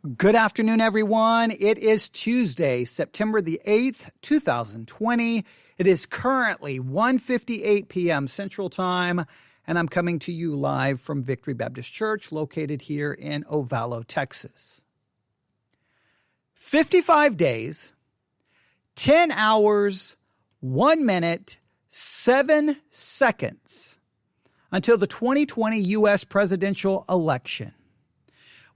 Good afternoon, everyone. It is Tuesday, September the 8th, 2020. It is currently 1:58 p.m. Central Time, and I'm coming to you live from Victory Baptist Church, located here in Ovalo, Texas. 55 days, 10 hours, 1 minute, 7 seconds until the 2020 U.S. presidential election.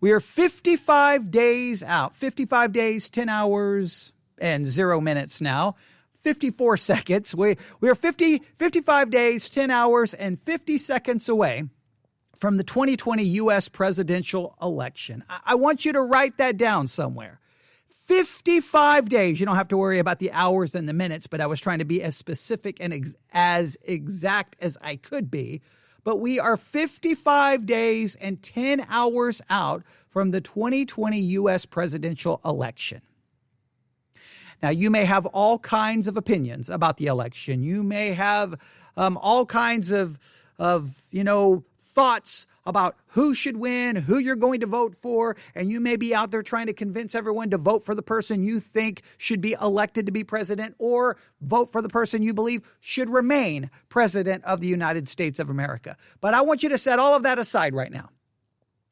We are 55 days out, 55 days, 10 hours, and 0 minutes now, 54 seconds. We are 55 days, 10 hours, and 50 seconds away from the 2020 U.S. presidential election. I want you to write that down somewhere. 55 days. You don't have to worry about the hours and the minutes, but I was trying to be as specific and as exact as I could be. But we are 55 days and 10 hours out from the 2020 U.S. presidential election. Now, you may have all kinds of opinions about the election. You may have all kinds of thoughts about who should win, who you're going to vote for, and you may be out there trying to convince everyone to vote for the person you think should be elected to be president, or vote for the person you believe should remain president of the United States of America. But I want you to set all of that aside right now.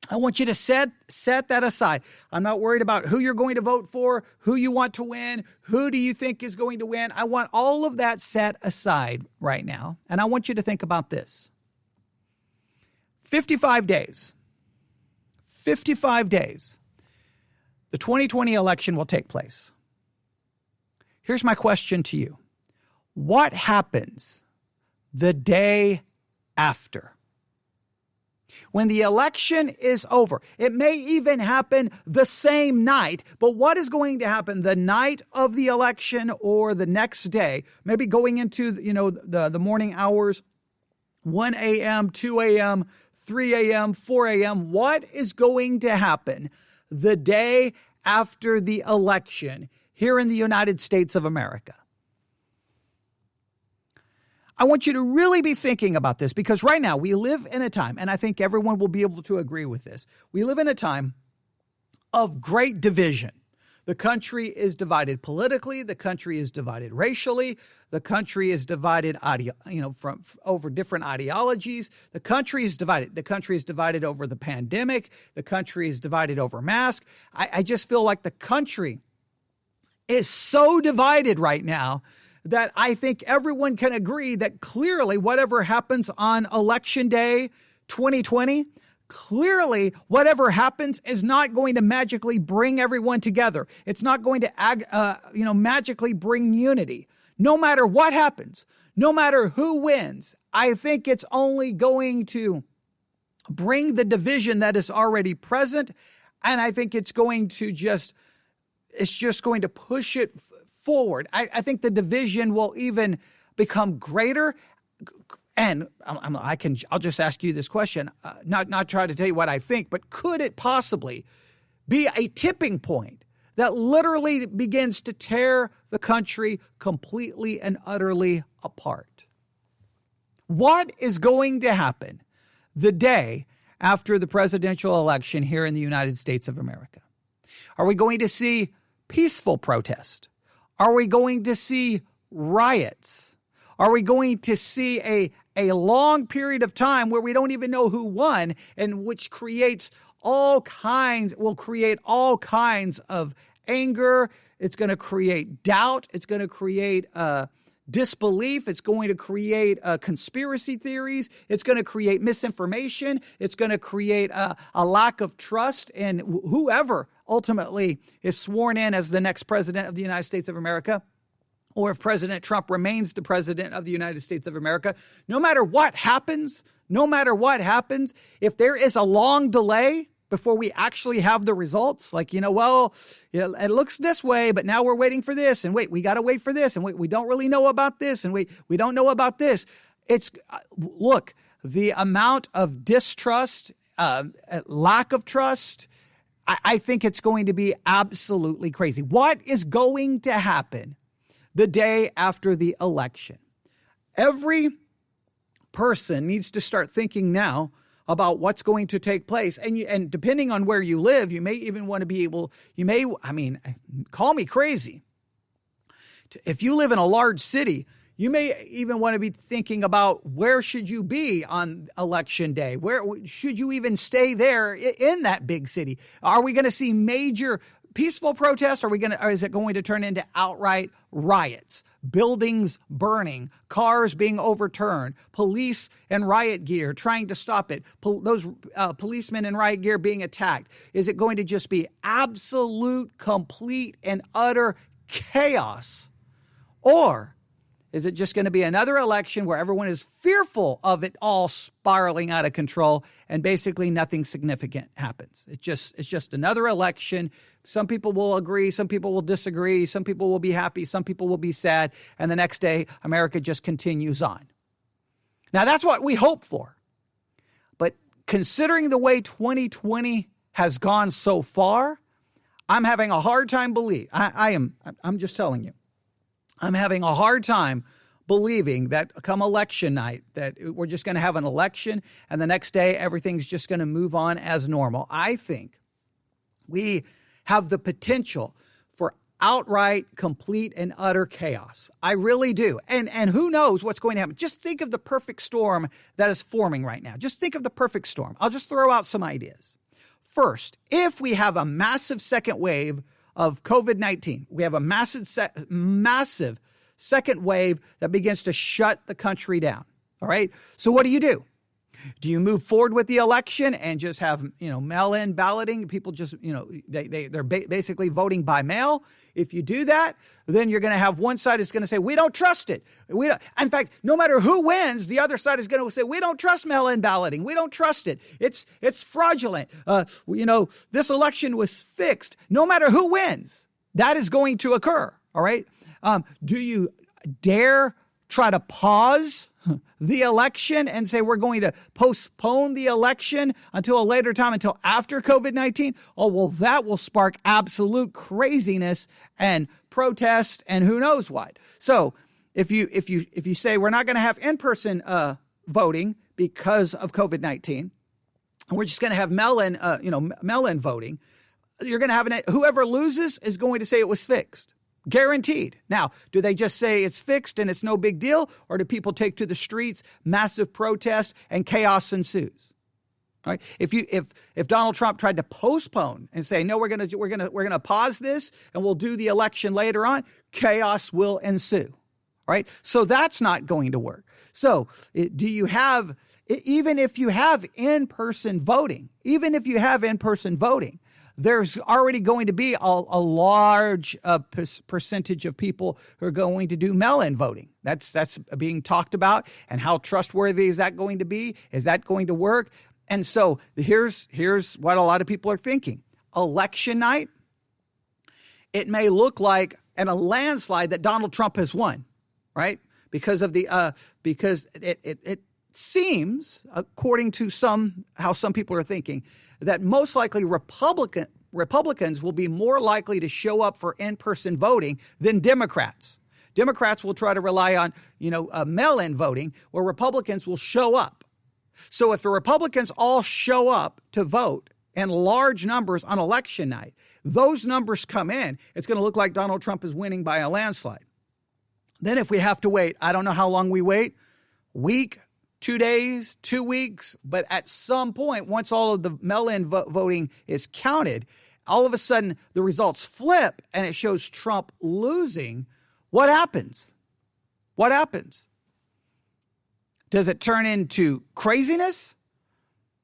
I want you to set that aside. I'm not worried about who you're going to vote for, who you want to win, who do you think is going to win. I want all of that set aside right now, and I want you to think about this. 55 days. 55 days. The 2020 election will take place. Here's my question to you. What happens the day after? When the election is over, it may even happen the same night, but what is going to happen the night of the election or the next day, maybe going into, the morning hours, 1 a.m., 2 a.m., 3 a.m., 4 a.m. What is going to happen the day after the election here in the United States of America? I want you to really be thinking about this, because right now we live in a time, and I think everyone will be able to agree with this, we live in a time of great division. The country is divided politically. The country is divided racially. The country is divided, over different ideologies. The country is divided. The country is divided over the pandemic. The country is divided over masks. I just feel like the country is so divided right now that I think everyone can agree that clearly whatever happens on Election Day 2020, clearly, whatever happens is not going to magically bring everyone together. It's not going to, magically bring unity. No matter what happens, no matter who wins, I think it's only going to bring the division that is already present. And I think it's just going to push it forward. I think the division will even become greater. And I'll just ask you this question, not try to tell you what I think, but could it possibly be a tipping point that literally begins to tear the country completely and utterly apart? What is going to happen the day after the presidential election here in the United States of America? Are we going to see peaceful protest? Are we going to see riots? Are we going to see a long period of time where we don't even know who won, and which will create all kinds of anger? It's going to create doubt. It's going to create disbelief. It's going to create conspiracy theories. It's going to create misinformation. It's going to create a lack of trust in whoever ultimately is sworn in as the next president of the United States of America. Or if President Trump remains the president of the United States of America. No matter what happens, if there is a long delay before we actually have the results, it looks this way, but now we're waiting for this, and wait, we got to wait for this, and wait, we don't really know about this, and we don't know about this. Look, the amount of distrust, lack of trust, I think it's going to be absolutely crazy. What is going to happen the day after the election? Every person needs to start thinking now about what's going to take place. And depending on where you live, you may even want to be able, call me crazy. If you live in a large city, you may even want to be thinking about where should you be on election day? Where should you even stay there in that big city? Are we going to see major peaceful protests? Or is it going to turn into outright riots, buildings burning, cars being overturned, police in riot gear trying to stop it, those policemen in riot gear being attacked? Is it going to just be absolute, complete, and utter chaos? Or is it just going to be another election where everyone is fearful of it all spiraling out of control and basically nothing significant happens? It's just another election. Some people will agree, some people will disagree, some people will be happy, some people will be sad, and the next day America just continues on. Now that's what we hope for. But considering the way 2020 has gone so far, I'm having a hard time I'm just telling you. I'm having a hard time believing that come election night that we're just going to have an election and the next day everything's just going to move on as normal. I think we have the potential for outright, complete, and utter chaos. I really do. And who knows what's going to happen. Just think of the perfect storm that is forming right now. Just think of the perfect storm. I'll just throw out some ideas. First, if we have a massive second wave of COVID-19. We have a massive second wave that begins to shut the country down. All right. So what do? Do you move forward with the election and just have, mail-in balloting? People just, they're basically voting by mail. If you do that, then you're going to have one side is going to say, we don't trust it. In fact, no matter who wins, the other side is going to say, we don't trust mail-in balloting. We don't trust it. It's fraudulent. This election was fixed. No matter who wins, that is going to occur. All right. Do you dare try to pause the election and say we're going to postpone the election until a later time, until after COVID-19? Oh, well, that will spark absolute craziness and protest and who knows what. So if you say we're not going to have in-person voting because of COVID-19, and we're just going to have mail-in voting, you're going to have whoever loses is going to say it was fixed. Guaranteed. Now, do they just say it's fixed and it's no big deal, or do people take to the streets, massive protest, and chaos ensues? All right. If Donald Trump tried to postpone and say no, we're gonna pause this and we'll do the election later on, chaos will ensue. All right. So that's not going to work. So even if you have in-person voting, there's already going to be a large percentage of people who are going to do mail-in voting. That's being talked about. And how trustworthy is that going to be? Is that going to work? And so here's what a lot of people are thinking. Election night, it may look like a landslide that Donald Trump has won, right? Because it seems, according to how some people are thinking, that most likely Republicans will be more likely to show up for in-person voting than Democrats. Democrats will try to rely on, mail-in voting, where Republicans will show up. So if the Republicans all show up to vote in large numbers on election night, those numbers come in, it's going to look like Donald Trump is winning by a landslide. Then if we have to wait, I don't know how long we wait, week, 2 days, 2 weeks, but at some point, once all of the mail-in voting is counted, all of a sudden the results flip and it shows Trump losing. What happens? Does it turn into craziness?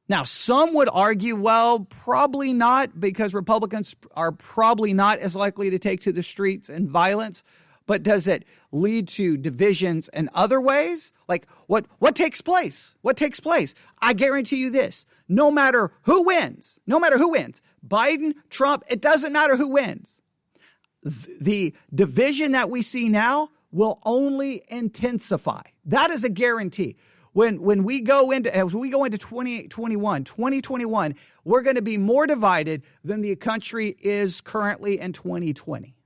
Now, some would argue, well, probably not, because Republicans are probably not as likely to take to the streets and violence. But does it lead to divisions in other ways? Like what takes place? What takes place? I guarantee you this, no matter who wins, Biden, Trump, it doesn't matter who wins. The division that we see now will only intensify. That is a guarantee. When we go into 2021, we're going to be more divided than the country is currently in 2020.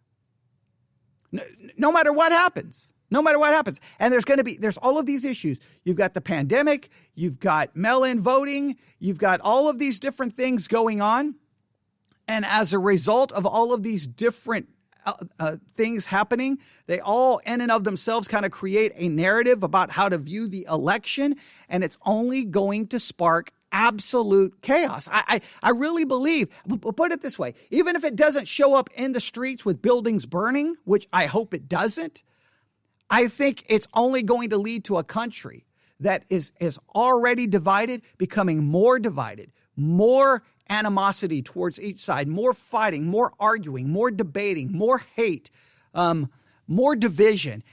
No matter what happens. no matter what happens. And there's all of these issues. You've got the pandemic, you've got mail-in voting, you've got all of these different things going on. And as a result of all of these different things happening, they all in and of themselves kind of create a narrative about how to view the election. And it's only going to spark absolute chaos. I really believe, put it this way, even if it doesn't show up in the streets with buildings burning, which I hope it doesn't, I think it's only going to lead to a country that is already divided, becoming more divided, more animosity towards each side, more fighting, more arguing, more debating, more hate, more division.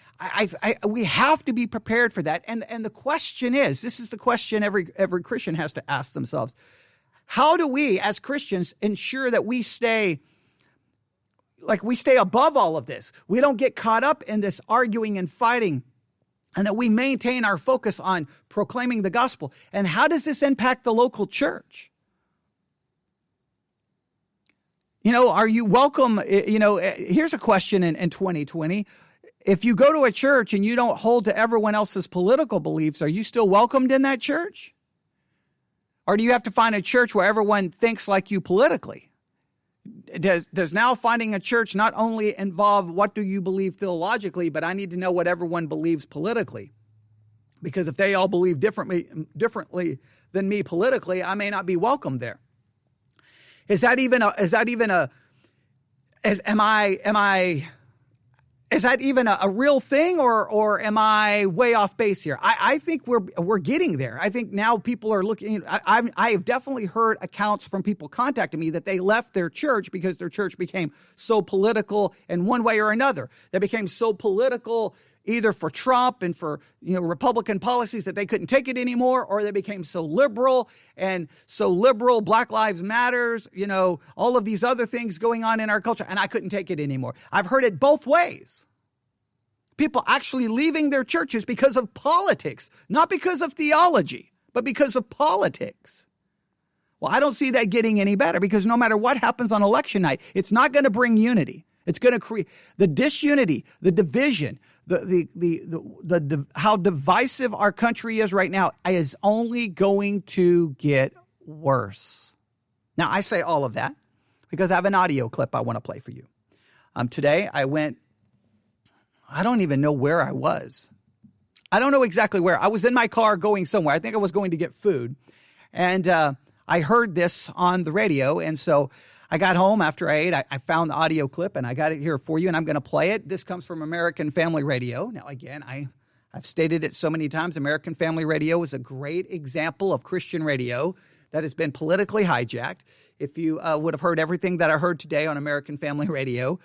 We have to be prepared for that. And the question is, this is the question every Christian has to ask themselves. How do we as Christians ensure that we stay above all of this? We don't get caught up in this arguing and fighting, and that we maintain our focus on proclaiming the gospel. And how does this impact the local church? Are you welcome? Here's a question in 2020. If you go to a church and you don't hold to everyone else's political beliefs, are you still welcomed in that church? Or do you have to find a church where everyone thinks like you politically? Does now finding a church not only involve what do you believe theologically, but I need to know what everyone believes politically? Because if they all believe differently than me politically, I may not be welcome there. Is that even a real thing, or am I way off base here? I think we're getting there. I think now people are looking. I have definitely heard accounts from people contacting me that they left their church because their church became so political in one way or another. They became so political either for Trump and for Republican policies that they couldn't take it anymore, or they became so liberal, Black Lives Matters, all of these other things going on in our culture, and I couldn't take it anymore. I've heard it both ways. People actually leaving their churches because of politics, not because of theology, but because of politics. Well, I don't see that getting any better, because no matter what happens on election night, it's not going to bring unity. It's going to create the disunity, the division, how divisive our country is right now is only going to get worse. Now, I say all of that because I have an audio clip I want to play for you. Today, I don't even know where I was. I don't know exactly where. I was in my car going somewhere. I think I was going to get food. And I heard this on the radio. And so I got home after I ate. I found the audio clip, and I got it here for you, and I'm going to play it. This comes from American Family Radio. Now, again, I've stated it so many times. American Family Radio is a great example of Christian radio that has been politically hijacked. If you would have heard everything that I heard today on American Family Radio,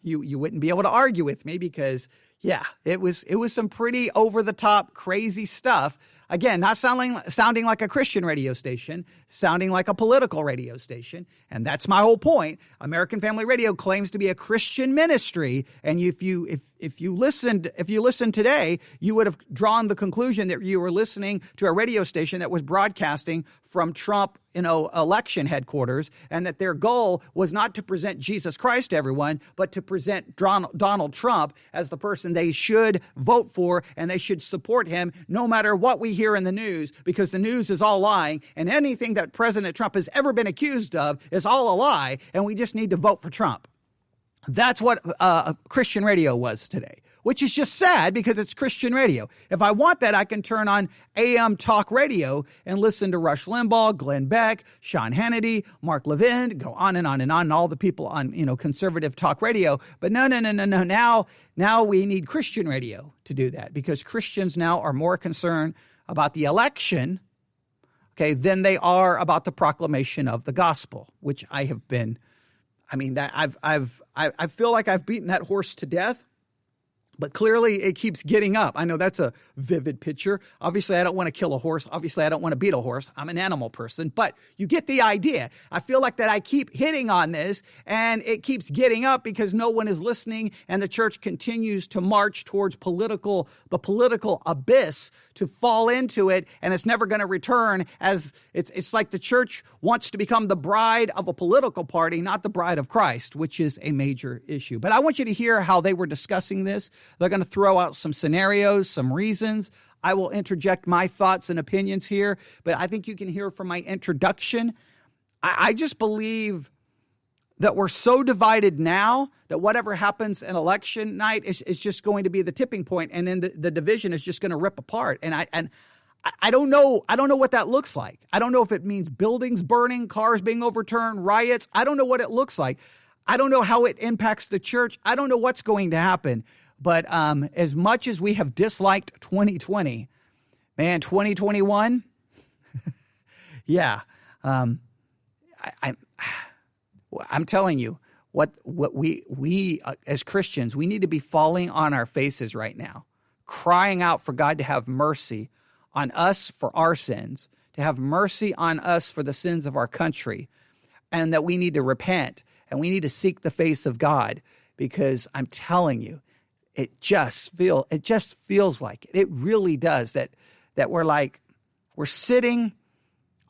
you wouldn't be able to argue with me, because, yeah, it was some pretty over-the-top, crazy stuff. Again, not sounding like a Christian radio station, sounding like a political radio station. And that's my whole point. American Family Radio claims to be a Christian ministry. And if you listened today, you would have drawn the conclusion that you were listening to a radio station that was broadcasting from Trump, election headquarters, and that their goal was not to present Jesus Christ to everyone, but to present Donald Trump as the person they should vote for, and they should support him no matter what we hear in the news, because the news is all lying, and anything that President Trump has ever been accused of is all a lie, and we just need to vote for Trump. That's what Christian radio was today, which is just sad because it's Christian radio. If I want that, I can turn on AM talk radio and listen to Rush Limbaugh, Glenn Beck, Sean Hannity, Mark Levin, go on and on and on, and all the people on, conservative talk radio. But no. Now we need Christian radio to do that, because Christians now are more concerned about the election, than they are about the proclamation of the gospel, which I have been. I feel like I've beaten that horse to death, but clearly it keeps getting up. I know that's a vivid picture. Obviously, I don't want to kill a horse. Obviously, I don't want to beat a horse. I'm an animal person, but you get the idea. I feel like that I keep hitting on this, and it keeps getting up because no one is listening, and the church continues to march towards the political abyss, to fall into it, and it's never going to return. As it's like the church wants to become the bride of a political party, not the bride of Christ, which is a major issue. But I want you to hear how they were discussing this. They're going to throw out some scenarios, some reasons. I will interject my thoughts and opinions here, but I think you can hear from my introduction. I just believe that we're so divided now that whatever happens in election night is just going to be the tipping point, and then the division is just going to rip apart. And I don't know. I don't know what that looks like. I don't know if it means buildings burning, cars being overturned, riots. I don't know what it looks like. I don't know how it impacts the church. I don't know what's going to happen. But as much as we have disliked 2020, man, 2021, yeah. I'm telling you, what we as Christians, we need to be falling on our faces right now, crying out for God to have mercy on us for our sins, to have mercy on us for the sins of our country, and that we need to repent and we need to seek the face of God, because I'm telling you, it just feels like it really does that we're sitting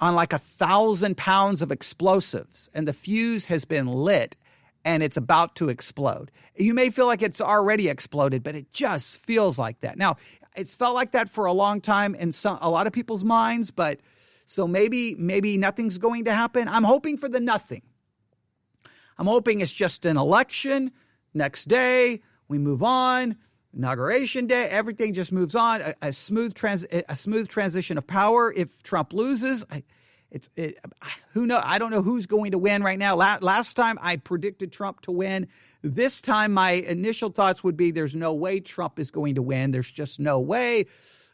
on like 1,000 pounds of explosives, and the fuse has been lit and it's about to explode. You may feel like it's already exploded, but it just feels like that. Now, it's felt like that for a long time in a lot of people's minds, but so maybe nothing's going to happen. I'm hoping for the nothing. I'm hoping it's just an election. Next day, we move on. Inauguration day, everything just moves on. A smooth transition of power. If Trump loses, who knows? I don't know who's going to win right now. Last time I predicted Trump to win. This time my initial thoughts would be there's no way Trump is going to win. There's just no way.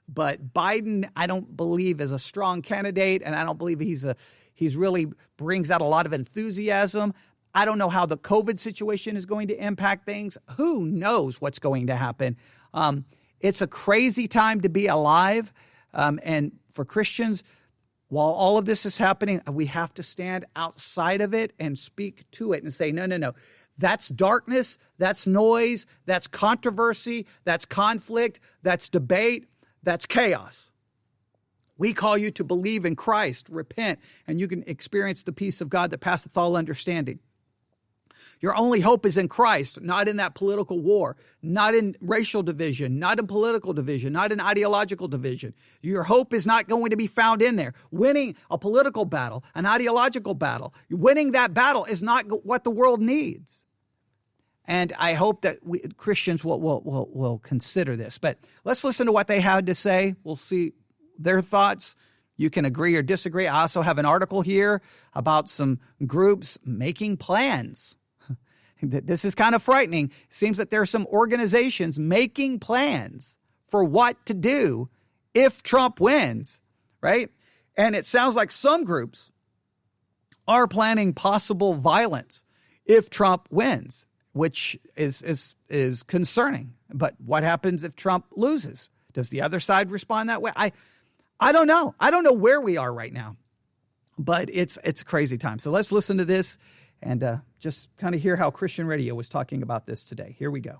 But Biden, I don't believe is a strong candidate, and I don't believe he's really brings out a lot of enthusiasm. I don't know how the COVID situation is going to impact things. Who knows what's going to happen? It's a crazy time to be alive. And for Christians, while all of this is happening, we have to stand outside of it and speak to it and say, no. That's darkness. That's noise. That's controversy. That's conflict. That's debate. That's chaos. We call you to believe in Christ, repent, and you can experience the peace of God that passeth all understanding. Your only hope is in Christ, not in that political war, not in racial division, not in political division, not in ideological division. Your hope is not going to be found in there. Winning a political battle, an ideological battle, winning that battle is not what the world needs. And I hope that Christians will consider this. But let's listen to what they had to say. We'll see their thoughts. You can agree or disagree. I also have an article here about some groups making plans. This is kind of frightening. It seems that there are some organizations making plans for what to do if Trump wins, right? And it sounds like some groups are planning possible violence if Trump wins, which is concerning. But what happens if Trump loses? Does the other side respond that way? I don't know. I don't know where we are right now, but it's a crazy time. So let's listen to this and just kind of hear how Christian Radio was talking about this today. Here we go.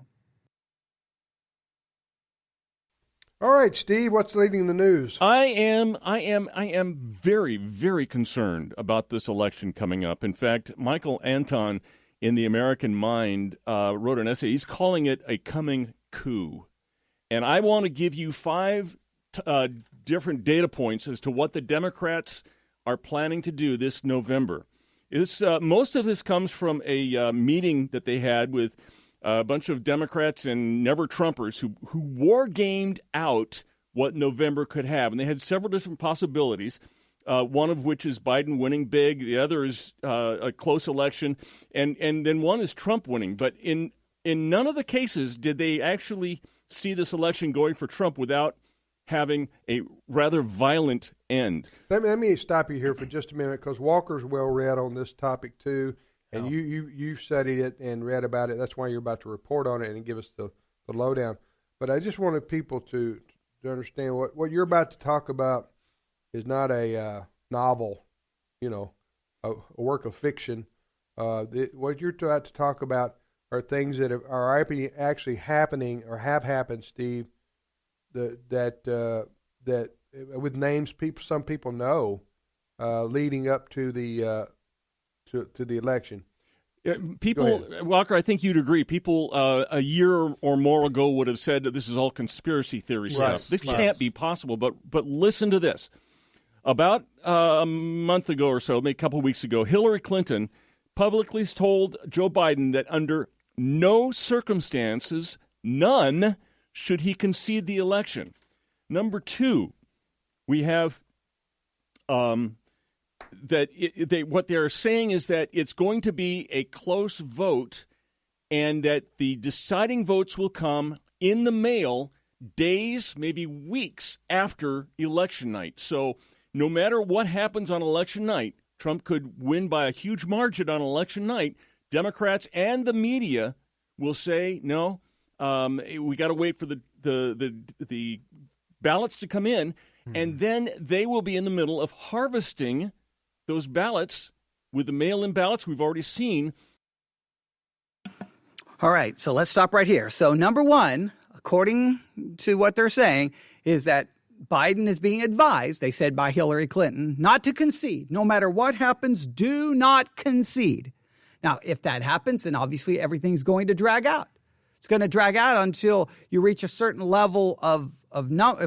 All right, Steve, what's leading the news? I am very, very concerned about this election coming up. In fact, Michael Anton in The American Mind wrote an essay. He's calling it a coming coup. And I want to give you 5 different data points as to what the Democrats are planning to do this November. Most of this comes from a meeting that they had with a bunch of Democrats and never-Trumpers who war-gamed out what November could have. And they had several different possibilities, one of which is Biden winning big. The other is a close election. And then one is Trump winning. But in none of the cases did they actually see this election going for Trump without having a rather violent end. Let me stop you here for just a minute, because Walker's well read on this topic too, and you studied it and read about it. That's why you're about to report on it and give us the lowdown. But I just wanted people to understand what you're about to talk about is not a novel, a work of fiction. What you're about to talk about are things that are actually happening or have happened, Steve, that with names some people know leading up to the election. People, Walker, I think you'd agree. People a year or more ago would have said that this is all conspiracy theory stuff. This can't be possible. But listen to this. About a month ago or so, maybe a couple of weeks ago, Hillary Clinton publicly told Joe Biden that under no circumstances, none, should he concede the election. Number two, we have what they're saying is that it's going to be a close vote and that the deciding votes will come in the mail days, maybe weeks after election night. So no matter what happens on election night, Trump could win by a huge margin on election night. Democrats and the media will say, no, we got to wait for the ballots to come in, and then they will be in the middle of harvesting those ballots with the mail-in ballots we've already seen. All right, so let's stop right here. So number one, according to what they're saying, is that Biden is being advised, they said by Hillary Clinton, not to concede. No matter what happens, do not concede. Now, if that happens, then obviously everything's going to drag out. It's going to drag out until you reach a certain level of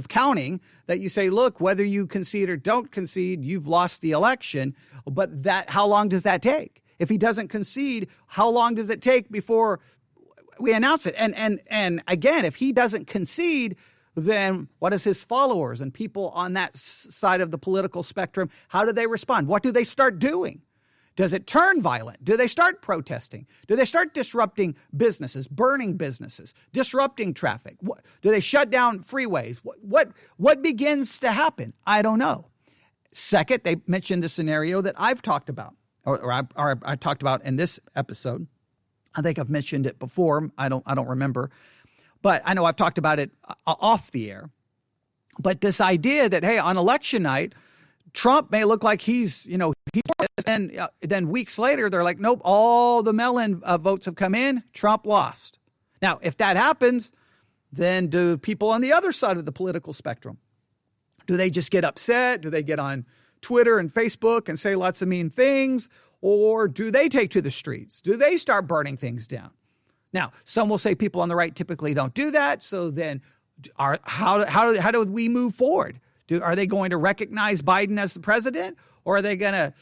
counting that you say, look, whether you concede or don't concede, you've lost the election. But how long does that take? If he doesn't concede, how long does it take before we announce it? And again, if he doesn't concede, then what does his followers and people on that side of the political spectrum, how do they respond? What do they start doing? Does it turn violent? Do they start protesting? Do they start disrupting businesses, burning businesses, disrupting traffic? Do they shut down freeways? What begins to happen? I don't know. Second, they mentioned the scenario that I've talked about, or I talked about in this episode. I think I've mentioned it before. I don't remember, but I know I've talked about it off the air. But this idea that, hey, on election night, Trump may look like he's and then weeks later, they're like, nope, all the mail-in votes have come in. Trump lost. Now, if that happens, then do people on the other side of the political spectrum, do they just get upset? Do they get on Twitter and Facebook and say lots of mean things? Or do they take to the streets? Do they start burning things down? Now, some will say people on the right typically don't do that. So then how do we move forward? Are they going to recognize Biden as the president? Or are they going to,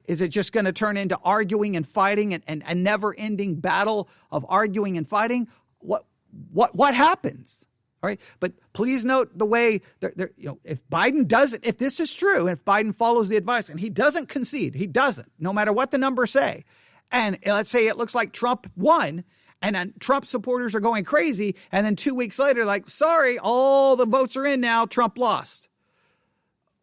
is it just going to turn into arguing and fighting and a never-ending battle of arguing and fighting? What happens? All right. But please note the way, if Biden doesn't, if this is true, if Biden follows the advice and he doesn't concede, he doesn't, no matter what the numbers say. And let's say it looks like Trump won, and then Trump supporters are going crazy. And then 2 weeks later, sorry, all the votes are in now. Trump lost.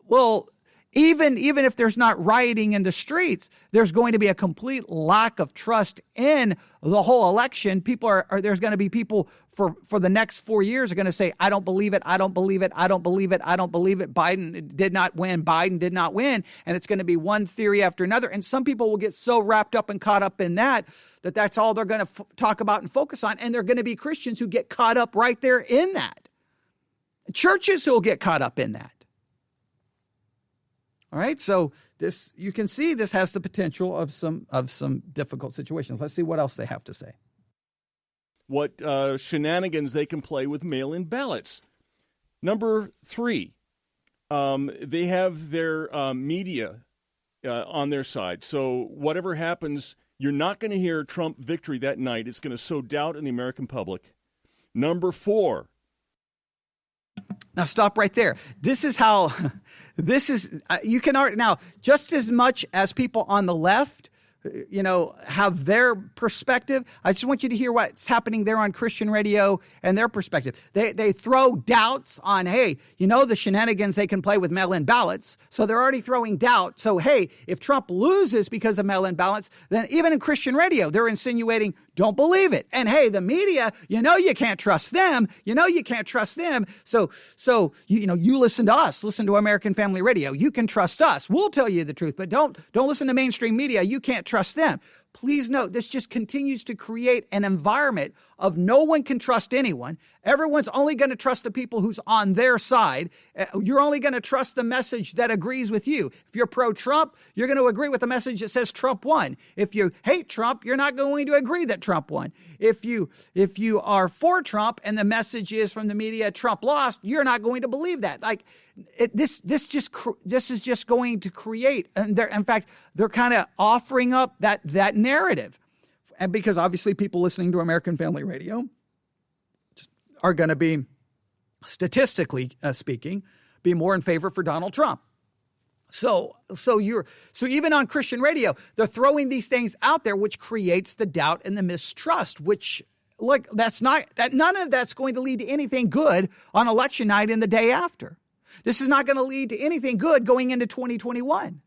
Well, even if there's not rioting in the streets, there's going to be a complete lack of trust in the whole election. People there's going to be people for the next 4 years are going to say, I don't believe it. I don't believe it. I don't believe it. I don't believe it. Biden did not win. Biden did not win. And it's going to be one theory after another. And some people will get so wrapped up and caught up in that's all they're going to talk about and focus on. And they're going to be Christians who get caught up right there in that. Churches who will get caught up in that. All right, so you can see this has the potential of some difficult situations. Let's see what else they have to say. What shenanigans they can play with mail-in ballots. Number 3, they have their media on their side. So whatever happens, you're not going to hear Trump victory that night. It's going to sow doubt in the American public. Number 4. Now stop right there. This is how. You can argue now, just as much as people on the left, have their perspective. I just want you to hear what's happening there on Christian radio and their perspective. They throw doubts on, hey, the shenanigans they can play with mail-in ballots. So they're already throwing doubt. So, hey, if Trump loses because of mail-in ballots, then even in Christian radio, they're insinuating, don't believe it. And hey, the media, you can't trust them. You can't trust them. So you listen to us, listen to American Family Radio. You can trust us. We'll tell you the truth, but don't listen to mainstream media. You can't trust them. please note, this just continues to create an environment of no one can trust anyone. Everyone's only going to trust the people who's on their side. You're only going to trust the message that agrees with you. If you're pro-Trump, you're going to agree with the message that says Trump won. If you hate Trump, you're not going to agree that Trump won. If you are for Trump and the message is from the media Trump lost, you're not going to believe that. This is just going to create, and in fact, they're kind of offering up that narrative, and because obviously people listening to American Family Radio are going to be, statistically speaking, be more in favor for Donald Trump. So even on Christian radio, they're throwing these things out there, which creates the doubt and the mistrust, which none of that's going to lead to anything good on election night and the day after. This is not going to lead to anything good going into 2021,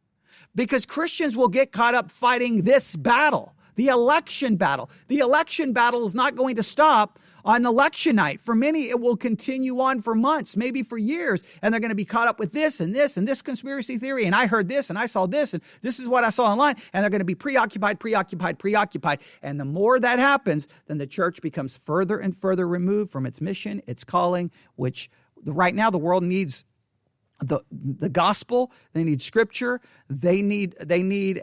because Christians will get caught up fighting this battle, the election battle. The election battle is not going to stop on election night. For many, it will continue on for months, maybe for years, and they're going to be caught up with this and this and this conspiracy theory, and I heard this and I saw this and this is what I saw online, and they're going to be preoccupied. And the more that happens, then the church becomes further and further removed from its mission, its calling, which right now the world needs. The gospel, they need scripture, they need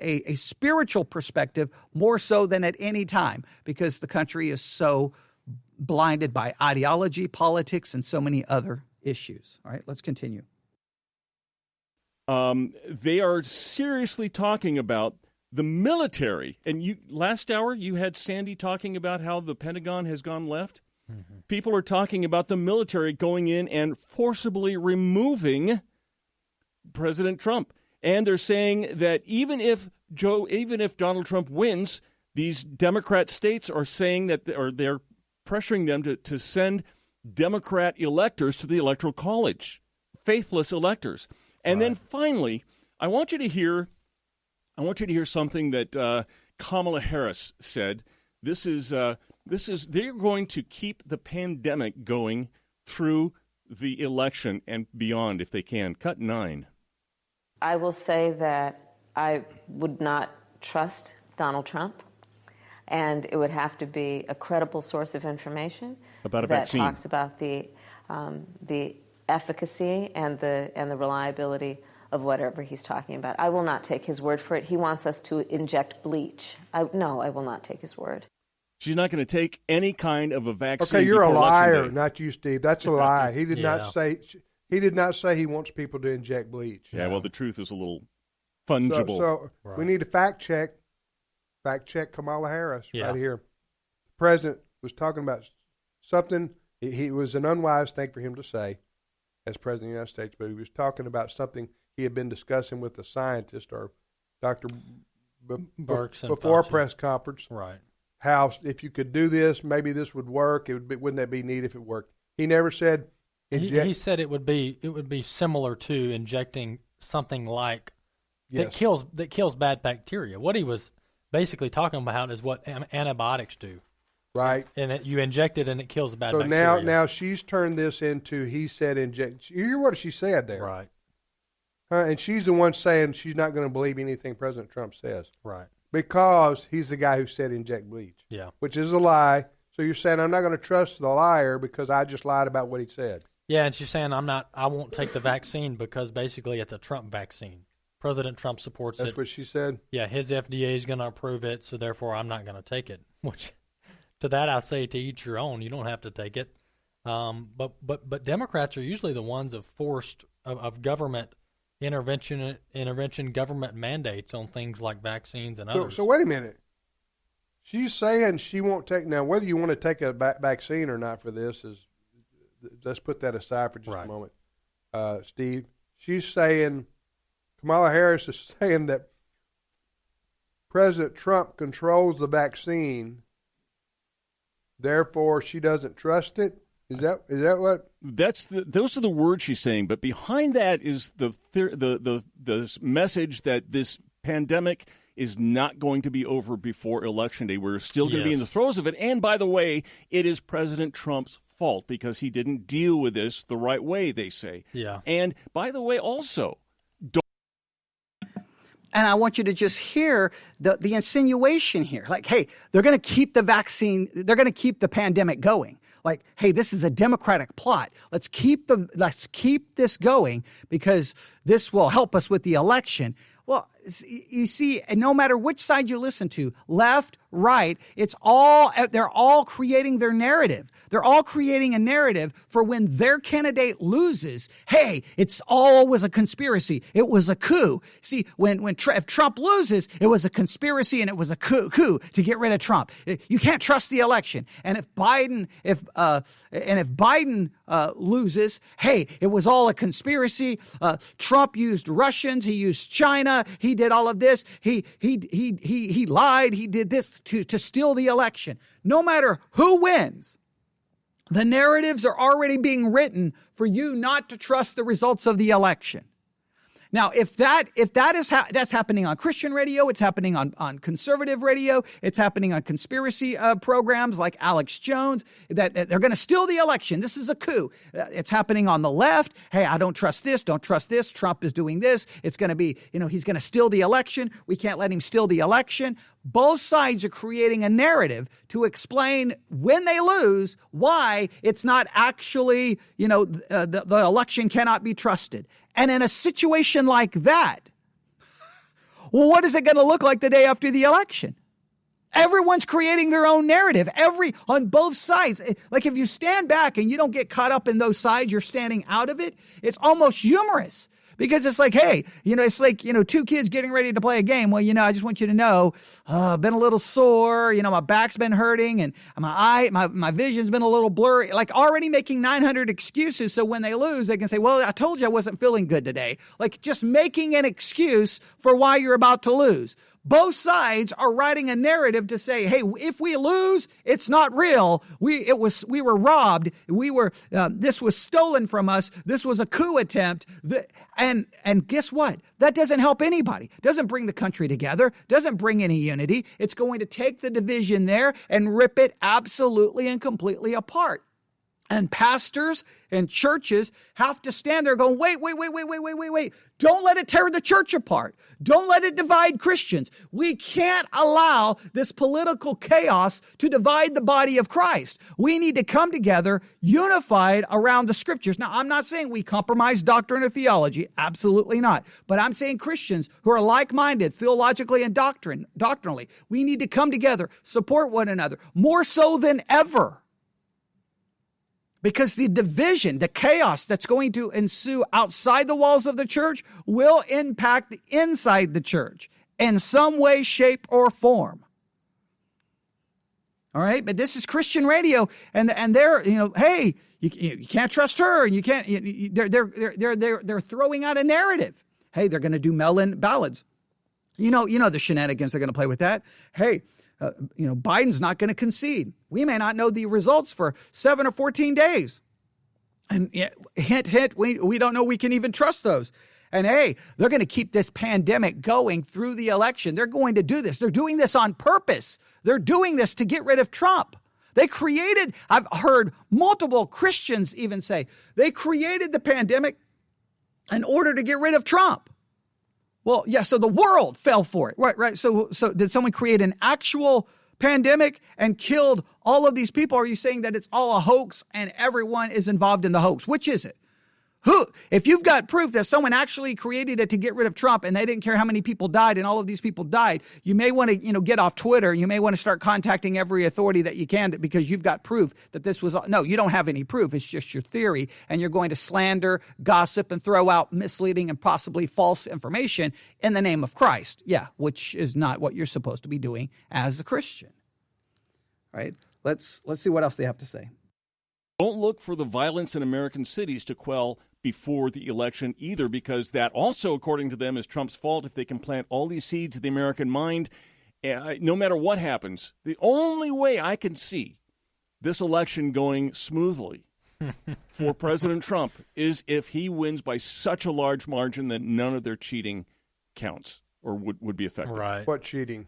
a spiritual perspective more so than at any time, because the country is so blinded by ideology, politics, and so many other issues. All right, let's continue. They are seriously talking about the military. And last hour you had Sandy talking about how the Pentagon has gone left. Mm-hmm. People are talking about the military going in and forcibly removing President Trump. And they're saying that even if Donald Trump wins, these Democrat states are saying that, or they're pressuring them to send Democrat electors to the Electoral College, faithless electors. And then finally, I want you to hear something that Kamala Harris said. This is they're going to keep the pandemic going through the election and beyond if they can. Cut 9. I will say that I would not trust Donald Trump, and it would have to be a credible source of information about a that vaccine. Talks about the efficacy and the reliability of whatever he's talking about. I will not take his word for it. He wants us to inject bleach. I will not take his word. She's not going to take any kind of a vaccine. Okay, you're a liar, day. Not you, Steve. That's a lie. He did not say. He did not say he wants people to inject bleach. Yeah, well, the truth is a little fungible. So we need to fact check. Fact check Kamala Harris right here. The president was talking about something. It was an unwise thing for him to say as president of the United States, but he was talking about something he had been discussing with the scientist or Dr. Birx before a press conference. Right. How if you could do this, maybe this would work. Wouldn't that be neat if it worked? He never said inject. He said it would be similar to injecting something like that kills bad bacteria. What he was basically talking about is what antibiotics do. Right. And you inject it and it kills bad so bacteria. So now she's turned this into, he said inject. You hear what she said there. Right. And she's the one saying she's not going to believe anything President Trump says. Right. Because he's the guy who said inject bleach. Yeah. Which is a lie. So you're saying I'm not going to trust the liar because I just lied about what he said. Yeah, and she's saying I won't take the vaccine because basically it's a Trump vaccine. President Trump supports it. That's what she said? Yeah, his FDA is going to approve it, so therefore I'm not going to take it. Which, to that I say, to each your own. You don't have to take it. But Democrats are usually the ones of government intervention, government mandates on things like vaccines and others. So wait a minute. She's saying she won't take, now whether you want to take a vaccine or not for this is, let's put that aside for just a moment, Steve. She's saying, Kamala Harris is saying that President Trump controls the vaccine, therefore she doesn't trust it. Is that what? Those are the words she's saying, but behind that is the message that this pandemic is not going to be over before Election Day. We're still going to be in the throes of it. And by the way, it is President Trump's fault because he didn't deal with this the right way, they say. Yeah. And by the way, also, And I want you to just hear the insinuation here. Like, hey, they're going to keep the vaccine, they're going to keep the pandemic going. Like, hey, this is a Democratic plot. Let's keep this going because this will help us with the election. Well, you see, no matter which side you listen to, left, right, they're all creating their narrative. They're all creating a narrative for when their candidate loses. Hey, it's always a conspiracy. It was a coup. See, if Trump loses, it was a conspiracy and it was a coup to get rid of Trump. You can't trust the election. And if Biden loses, hey, it was all a conspiracy. Trump used Russians. He used China. He did all of this. He lied. He did this to steal the election. No matter who wins, the narratives are already being written for you not to trust the results of the election. Now, if that's happening on Christian radio, it's happening on conservative radio, it's happening on conspiracy programs like Alex Jones, that they're going to steal the election. This is a coup. It's happening on the left. Hey, I don't trust this. Trump is doing this. It's going to be, he's going to steal the election. We can't let him steal the election. Both sides are creating a narrative to explain when they lose why it's not actually, the election cannot be trusted. And in a situation like that, well, what is it going to look like the day after the election? Everyone's creating their own narrative, on both sides. Like if you stand back and you don't get caught up in those sides, you're standing out of it. It's almost humorous. Because it's like, hey, it's like, two kids getting ready to play a game. Well, I just want you to know, I've been a little sore. My back's been hurting and my vision's been a little blurry. Like already making 900 excuses. So when they lose, they can say, well, I told you I wasn't feeling good today. Like just making an excuse for why you're about to lose. Both sides are writing a narrative to say, hey, if we lose, it's not real. We were robbed. This was stolen from us. This was a coup attempt. And guess what? That doesn't help anybody. Doesn't bring the country together. Doesn't bring any unity. It's going to take the division there and rip it absolutely and completely apart. And pastors and churches have to stand there going, wait. Don't let it tear the church apart. Don't let it divide Christians. We can't allow this political chaos to divide the body of Christ. We need to come together unified around the scriptures. Now, I'm not saying we compromise doctrine or theology. Absolutely not. But I'm saying Christians who are like-minded theologically and doctrinally, we need to come together, support one another more so than ever. Because the division, the chaos that's going to ensue outside the walls of the church will impact inside the church in some way, shape, or form. All right, but this is Christian radio, and they're hey, you can't trust her, and you can't. They're throwing out a narrative. Hey, they're going to do mail-in ballots. You know the shenanigans they're going to play with that. Hey. Biden's not going to concede. We may not know the results for 7 or 14 days. And hint, we don't know we can even trust those. And hey, they're going to keep this pandemic going through the election. They're going to do this. They're doing this on purpose. They're doing this to get rid of Trump. I've heard multiple Christians even say, they created the pandemic in order to get rid of Trump. Well, yeah, so the world fell for it. Right. So did someone create an actual pandemic and killed all of these people? Or are you saying that it's all a hoax and everyone is involved in the hoax? Which is it? If you've got proof that someone actually created it to get rid of Trump and they didn't care how many people died and all of these people died, you may want to, get off Twitter. You may want to start contacting every authority that you can because you've got proof that this was, no, you don't have any proof. It's just your theory. And you're going to slander, gossip, and throw out misleading and possibly false information in the name of Christ. Yeah, which is not what you're supposed to be doing as a Christian. All right. Let's see what else they have to say. Don't look for the violence in American cities to quell before the election either, because that also, according to them, is Trump's fault if they can plant all these seeds in the American mind. No matter what happens, the only way I can see this election going smoothly for President Trump is if he wins by such a large margin that none of their cheating counts or would be effective. Right. What cheating?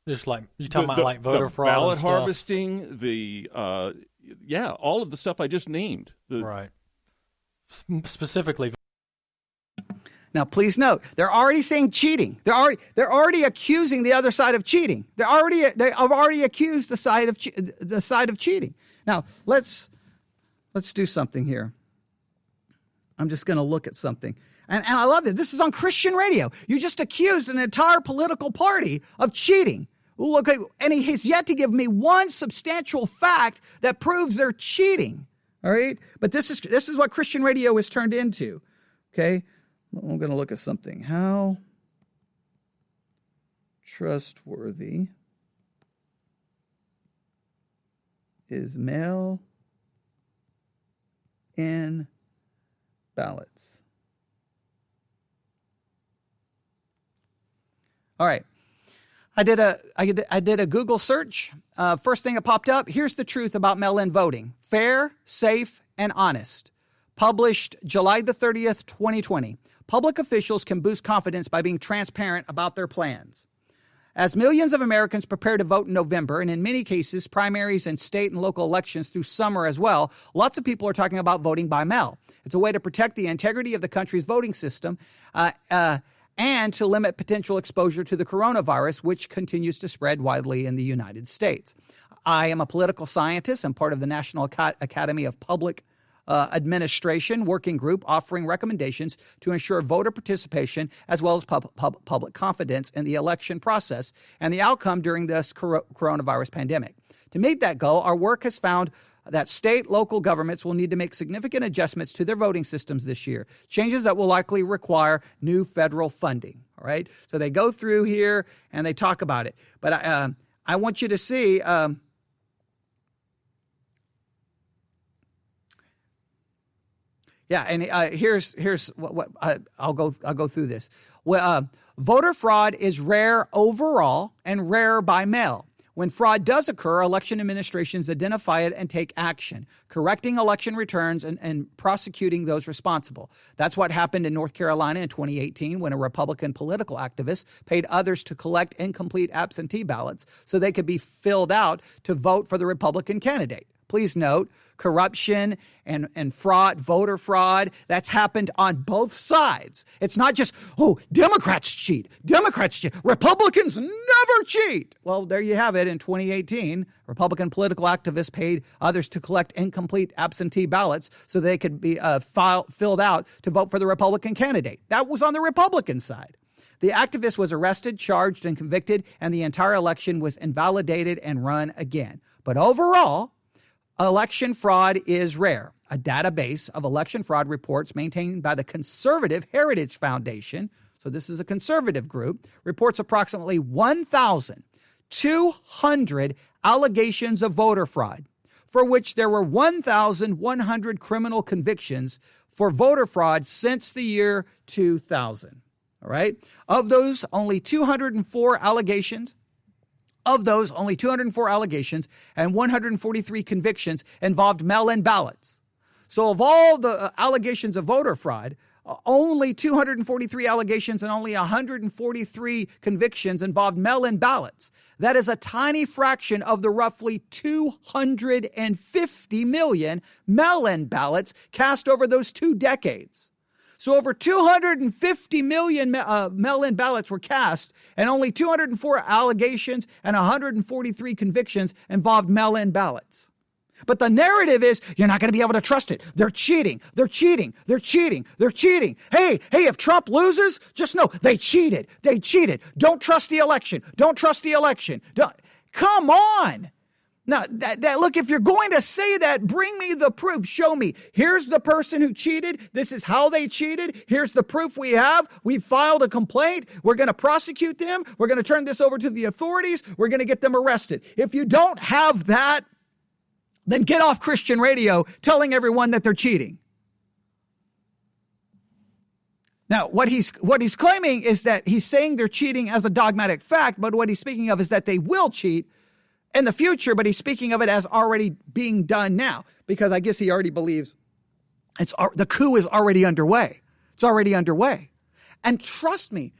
Just like you're talking about like voter fraud, ballot and stuff. harvesting, all of the stuff I just named. Right. Specifically. Now, please note, they're already saying cheating. They're already accusing the other side of cheating. They have already accused the side of cheating. Now, let's do something here. I'm just going to look at something. And I love this. This is on Christian radio. You just accused an entire political party of cheating. Look, and he has yet to give me one substantial fact that proves they're cheating. All right? But this is what Christian radio has turned into. Okay? I'm going to look at something. How trustworthy is mail-in ballots? All right. I did a Google search. First thing that popped up, here's the truth about mail-in voting. Fair, safe, and honest. Published July the 30th, 2020. Public officials can boost confidence by being transparent about their plans. As millions of Americans prepare to vote in November, and in many cases, primaries and state and local elections through summer as well, lots of people are talking about voting by mail. It's a way to protect the integrity of the country's voting system and to limit potential exposure to the coronavirus, which continues to spread widely in the United States. I am a political scientist and part of the National Academy of Public Administration working group offering recommendations to ensure voter participation as well as public confidence in the election process and the outcome during this coronavirus pandemic. To meet that goal, our work has found that state, local governments will need to make significant adjustments to their voting systems this year, changes that will likely require new federal funding. All right. So they go through here and they talk about it. But I want you to see. Here's what I'll go through this. Well, voter fraud is rare overall and rare by mail. When fraud does occur, election administrations identify it and take action, correcting election returns and prosecuting those responsible. That's what happened in North Carolina in 2018 when a Republican political activist paid others to collect incomplete absentee ballots so they could be filled out to vote for the Republican candidate. Please note, corruption and fraud, voter fraud, that's happened on both sides. It's not just, Democrats cheat. Republicans never cheat. Well, there you have it. In 2018, Republican political activists paid others to collect incomplete absentee ballots so they could be filled out to vote for the Republican candidate. That was on the Republican side. The activist was arrested, charged, and convicted, and the entire election was invalidated and run again. But overall, election fraud is rare. A database of election fraud reports maintained by the Conservative Heritage Foundation, so this is a conservative group, reports approximately 1,200 allegations of voter fraud, for which there were 1,100 criminal convictions for voter fraud since the year 2000. All right? Of those, only 204 allegations and 143 convictions involved mail-in ballots. So of all the allegations of voter fraud, only 243 allegations and only 143 convictions involved mail-in ballots. That is a tiny fraction of the roughly 250 million mail-in ballots cast over those 2 decades. So over 250 million mail-in ballots were cast, and only 204 allegations and 143 convictions involved mail-in ballots. But the narrative is, you're not going to be able to trust it. They're cheating. Hey, if Trump loses, just know they cheated. Don't trust the election. Come on. Now, look, if you're going to say that, bring me the proof. Show me. Here's the person who cheated. This is how they cheated. Here's the proof we have. We filed a complaint. We're going to prosecute them. We're going to turn this over to the authorities. We're going to get them arrested. If you don't have that, then get off Christian radio telling everyone that they're cheating. Now, what he's claiming is that he's saying they're cheating as a dogmatic fact, but what he's speaking of is that they will cheat in the future, but he's speaking of it as already being done now, because I guess he already believes the coup is already underway. It's already underway. And trust me,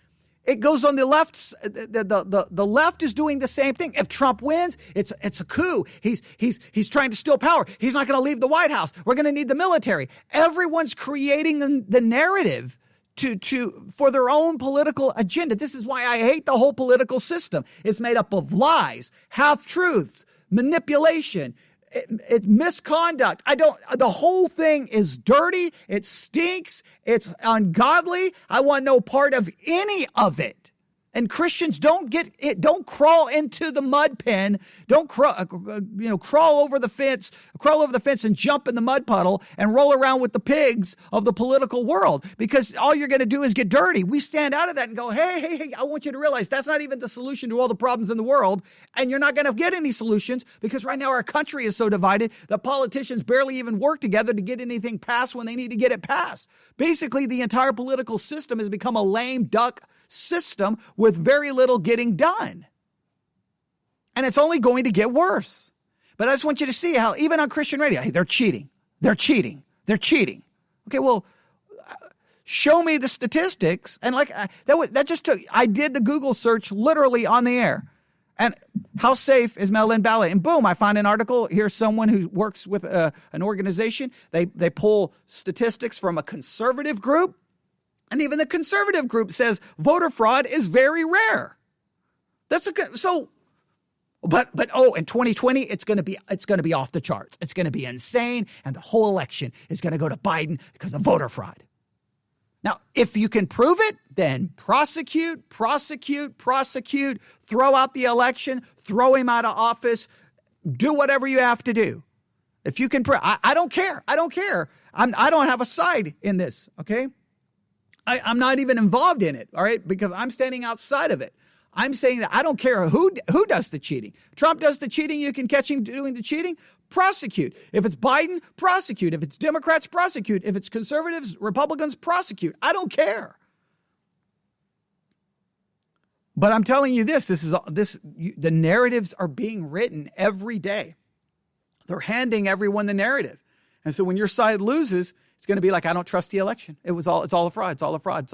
it goes on the left. The left is doing the same thing. If Trump wins, it's a coup. He's trying to steal power. He's not going to leave the White House. We're going to need the military. Everyone's creating the narrative for their own political agenda. This is why I hate the whole political system. It's made up of lies, half-truths, manipulation, misconduct. The whole thing is dirty. It stinks. It's ungodly. I want no part of any of it. And Christians don't crawl into the mud pen. Don't crawl over the fence and jump in the mud puddle and roll around with the pigs of the political world, because all you're going to do is get dirty. We stand out of that and go, hey, I want you to realize that's not even the solution to all the problems in the world. And you're not going to get any solutions, because right now our country is so divided that politicians barely even work together to get anything passed when they need to get it passed. Basically, the entire political system has become a lame duck system with very little getting done. And it's only going to get worse. But I just want you to see how even on Christian radio, hey, they're cheating. Okay, well, show me the statistics. And I did the Google search literally on the air. And how safe is mail-in ballot? And boom, I find an article. Here's someone who works with an organization. They pull statistics from a conservative group. And even the conservative group says voter fraud is very rare. But in 2020 it's going to be off the charts. It's going to be insane, and the whole election is going to go to Biden because of voter fraud. Now, if you can prove it, then prosecute, throw out the election, throw him out of office, do whatever you have to do. If you can prove, I don't care. I don't have a side in this. Okay. I'm not even involved in it, all right, because I'm standing outside of it. I'm saying that I don't care who does the cheating. Trump does the cheating. You can catch him doing the cheating. Prosecute. If it's Biden, prosecute. If it's Democrats, prosecute. If it's conservatives, Republicans, prosecute. I don't care. But I'm telling you the narratives are being written every day. They're handing everyone the narrative. And so when your side loses, it's going to be like, I don't trust the election. It's all a fraud. It's all a fraud.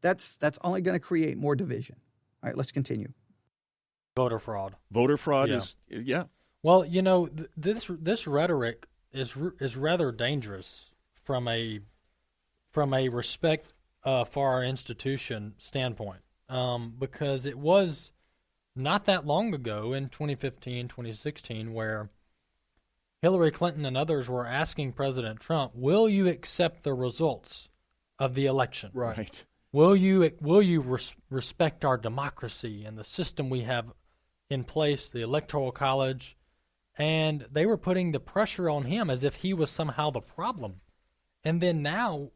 That's only going to create more division. All right, let's continue. Voter fraud. Voter fraud is. Well, this rhetoric is rather dangerous from a respect for our institution standpoint, because it was not that long ago in 2015, 2016, where Hillary Clinton and others were asking President Trump, will you accept the results of the election? Right. Will you respect our democracy and the system we have in place, the Electoral College? And they were putting the pressure on him as if he was somehow the problem. And then now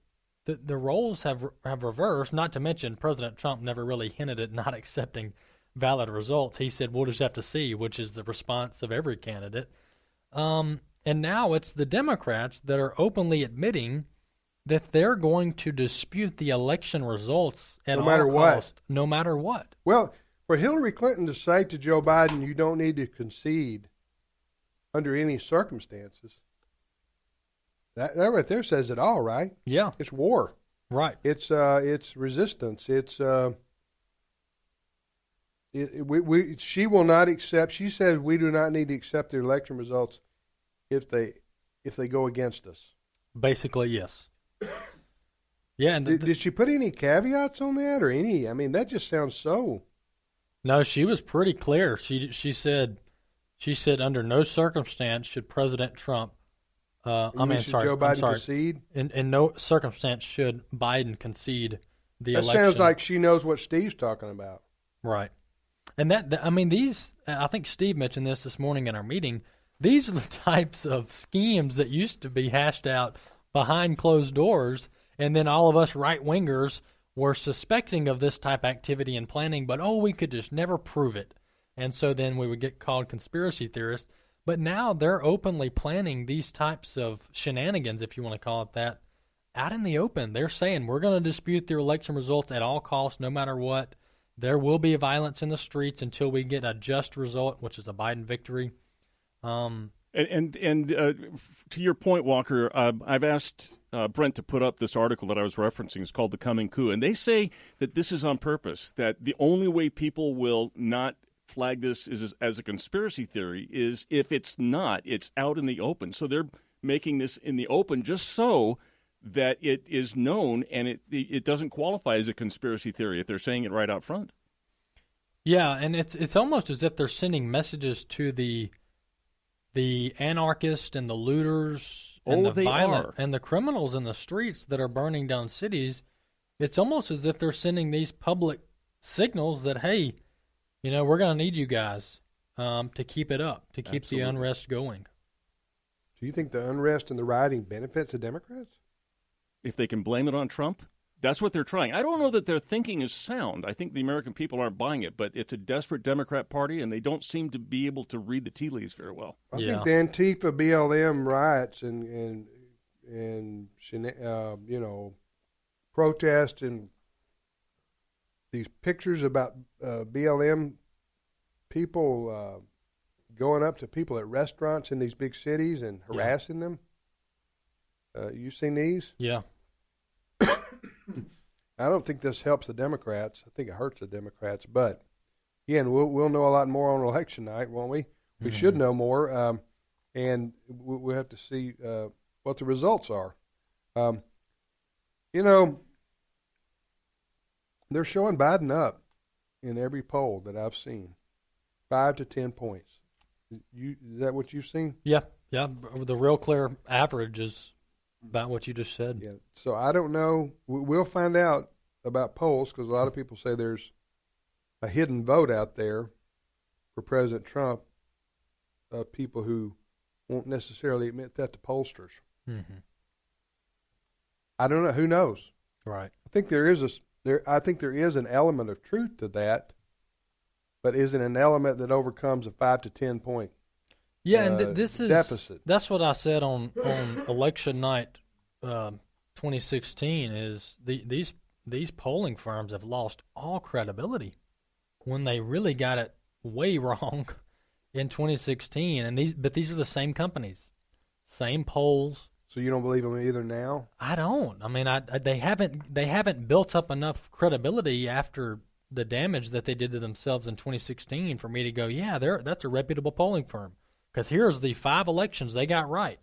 the roles have reversed, not to mention President Trump never really hinted at not accepting valid results. He said, we'll just have to see, which is the response of every candidate. And now it's the Democrats that are openly admitting that they're going to dispute the election results at all costs, no matter what. Well, for Hillary Clinton to say to Joe Biden, you don't need to concede under any circumstances, that right there says it all, right? Yeah. It's war. Right. It's resistance. She will not accept. She says we do not need to accept the election results if they go against us. Basically, yes. Yeah. And did she put any caveats on that or any? I mean, that just sounds so. No, she was pretty clear. She said under no circumstance should President Trump. Joe Biden concede? In no circumstance should Biden concede the election. That sounds like she knows what Steve's talking about. Right. And I think Steve mentioned this morning in our meeting. These are the types of schemes that used to be hashed out behind closed doors, and then all of us right-wingers were suspecting of this type of activity and planning, but we could just never prove it. And so then we would get called conspiracy theorists. But now they're openly planning these types of shenanigans, if you want to call it that, out in the open. They're saying we're going to dispute the election results at all costs, no matter what. There will be violence in the streets until we get a just result, which is a Biden victory. And to your point, Walker, I've asked Brent to put up this article that I was referencing. It's called The Coming Coup. And they say that this is on purpose, that the only way people will not flag this as a conspiracy theory is if it's not. It's out in the open. So they're making this in the open just so that it is known and it doesn't qualify as a conspiracy theory if they're saying it right out front. Yeah, and it's almost as if they're sending messages to the anarchists and the looters and the violent and the criminals in the streets that are burning down cities. It's almost as if they're sending these public signals that, hey, we're going to need you guys to keep it up, to keep the unrest going. Do you think the unrest and the rioting benefits the Democrats? If they can blame it on Trump, that's what they're trying. I don't know that their thinking is sound. I think the American people aren't buying it, but it's a desperate Democrat Party, and they don't seem to be able to read the tea leaves very well. I think the Antifa BLM riots and protests and these pictures about BLM people going up to people at restaurants in these big cities and harassing them. You seen these? Yeah. I don't think this helps the Democrats. I think it hurts the Democrats. But again, we'll know a lot more on election night, won't we? We should know more, and we'll have to see what the results are. They're showing Biden up in every poll that I've seen, 5 to 10 points. Is that what you've seen? Yeah. The real clear average is about what you just said. Yeah. So I don't know. We'll find out about polls because a lot of people say there's a hidden vote out there for President Trump of people who won't necessarily admit that to pollsters. Mm-hmm. I don't know. Who knows? Right. I think there is an element of truth to that, but is it an element that overcomes a 5 to 10 point? Yeah, and this is deficit. That's what I said on election night, 2016. Is these polling firms have lost all credibility when they really got it way wrong in 2016. And these are the same companies, same polls. So you don't believe them either now? I don't. I mean, they haven't built up enough credibility after the damage that they did to themselves in 2016 for me to go, yeah, that's a reputable polling firm. Because here's the 5 elections they got right.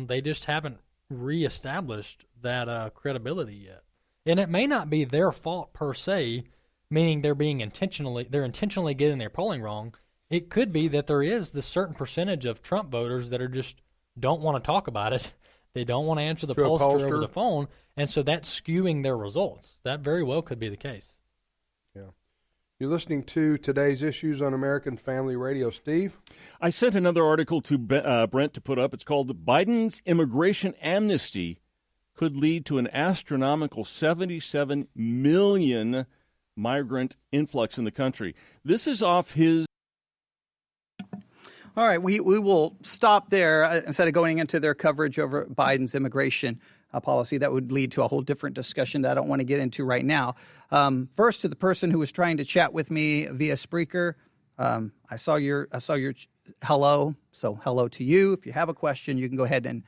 They just haven't reestablished that credibility yet. And it may not be their fault per se, meaning they're intentionally getting their polling wrong. It could be that there is this certain percentage of Trump voters that are just don't want to talk about it. They don't want to answer the pollster over the phone, and so that's skewing their results. That very well could be the case. Yeah. You're listening to Today's Issues on American Family Radio. Steve? I sent another article to Brent to put up. It's called Biden's Immigration Amnesty Could Lead to an Astronomical 77 million migrant influx in the country. This is off his... All right, we will stop there instead of going into their coverage over Biden's immigration policy. That would lead to a whole different discussion that I don't want to get into right now. First, to the person who was trying to chat with me via Spreaker, I saw your hello, so hello to you. If you have a question, you can go ahead and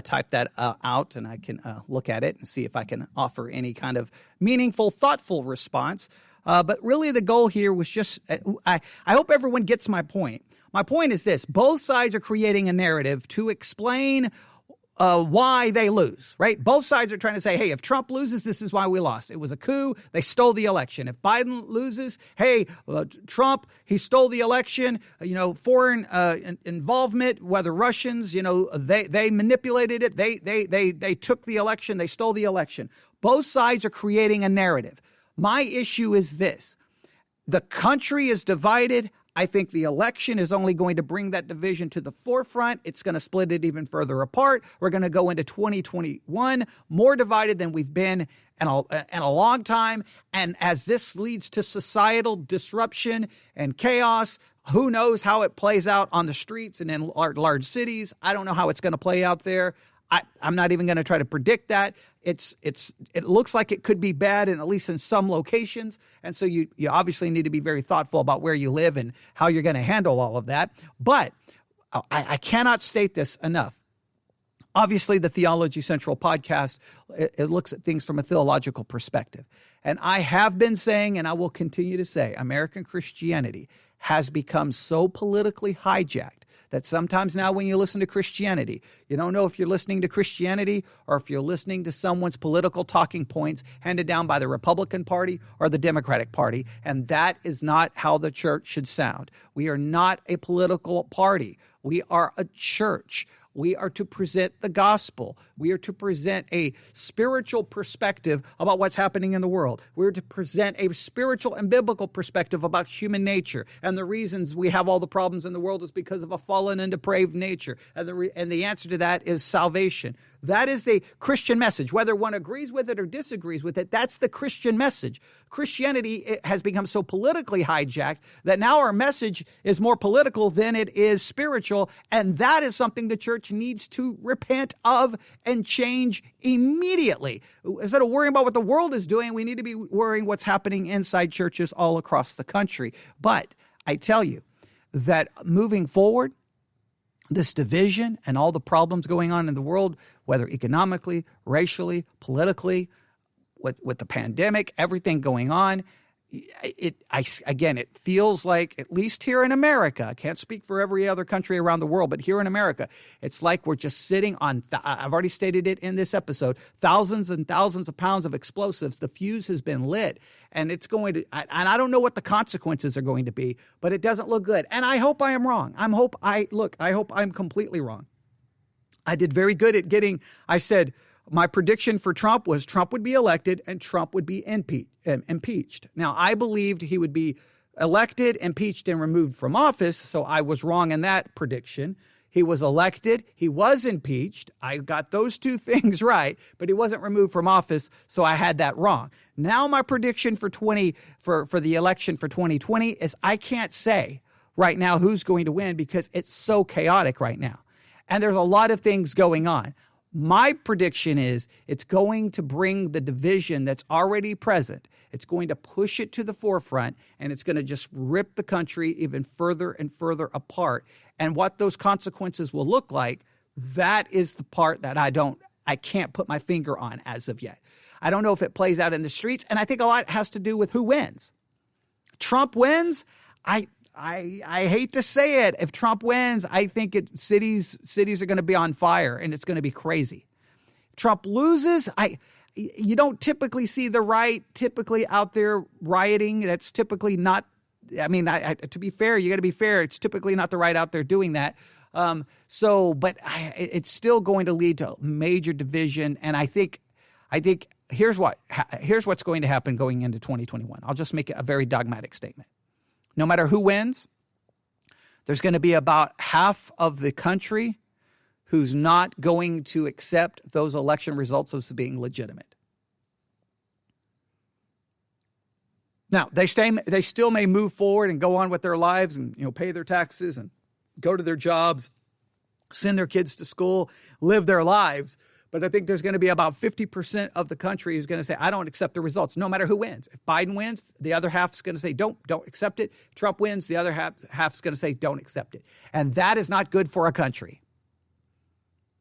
type that out, and I can look at it and see if I can offer any kind of meaningful, thoughtful response. But really, the goal here was just I hope everyone gets my point. My point is this: both sides are creating a narrative to explain why they lose, right? Both sides are trying to say, hey, if Trump loses, this is why we lost. It was a coup. They stole the election. If Biden loses, hey, Trump, he stole the election. Foreign involvement, whether Russians, they manipulated it. They took the election. They stole the election. Both sides are creating a narrative. My issue is this. The country is divided. I think the election is only going to bring that division to the forefront. It's going to split it even further apart. We're going to go into 2021 more divided than we've been in a long time. And as this leads to societal disruption and chaos, who knows how it plays out on the streets and in large cities. I don't know how it's going to play out there. I'm not even going to try to predict that. It looks like it could be bad, and at least in some locations. And so you obviously need to be very thoughtful about where you live and how you're going to handle all of that. But I cannot state this enough. Obviously, the Theology Central podcast, it looks at things from a theological perspective. And I have been saying, and I will continue to say, American Christianity has become so politically hijacked that sometimes now when you listen to Christianity, you don't know if you're listening to Christianity or if you're listening to someone's political talking points handed down by the Republican Party or the Democratic Party, and that is not how the church should sound. We are not a political party. We are a church. We are to present the gospel. We are to present a spiritual perspective about what's happening in the world. We're to present a spiritual and biblical perspective about human nature. And the reasons we have all the problems in the world is because of a fallen and depraved nature. And the answer to that is salvation. That is the Christian message. Whether one agrees with it or disagrees with it, that's the Christian message. Christianity has become so politically hijacked that now our message is more political than it is spiritual, and that is something the church needs to repent of and change immediately. Instead of worrying about what the world is doing, we need to be worrying what's happening inside churches all across the country. But I tell you that moving forward, this division and all the problems going on in the world, whether economically, racially, politically, with the pandemic, everything going on, it feels like, at least here in America, I can't speak for every other country around the world, but here in America, it's like we're just sitting on, I've already stated it in this episode, thousands and thousands of pounds of explosives. The fuse has been lit, and it's going to, and I don't know what the consequences are going to be, but it doesn't look good. And I hope I am wrong. I hope I'm completely wrong. I did very good at I said, my prediction for Trump was Trump would be elected and Trump would be impeached. Now, I believed he would be elected, impeached, and removed from office, so I was wrong in that prediction. He was elected. He was impeached. I got those two things right, but he wasn't removed from office, so I had that wrong. Now my prediction for the election for 2020 is I can't say right now who's going to win because it's so chaotic right now. And there's a lot of things going on. My prediction is it's going to bring the division that's already present. It's going to push it to the forefront, and it's going to just rip the country even further and further apart. And what those consequences will look like, that is the part that I can't put my finger on as of yet. I don't know if it plays out in the streets, and I think a lot has to do with who wins. Trump wins, I hate to say it. If Trump wins, I think cities are going to be on fire and it's going to be crazy. If Trump loses, you don't typically see the right typically out there rioting. That's typically not. I mean, to be fair, you got to be fair. It's typically not the right out there doing that. But it's still going to lead to major division. And I think here's what's going to happen going into 2021. I'll just make a very dogmatic statement. No matter who wins, there's going to be about half of the country who's not going to accept those election results as being legitimate. Now, they still may move forward and go on with their lives and pay their taxes and go to their jobs, send their kids to school, live their lives. But I think there's going to be about 50% of the country who's going to say, I don't accept the results, no matter who wins. If Biden wins, the other half's going to say, don't accept it. If Trump wins, the other half's going to say, don't accept it. And that is not good for a country.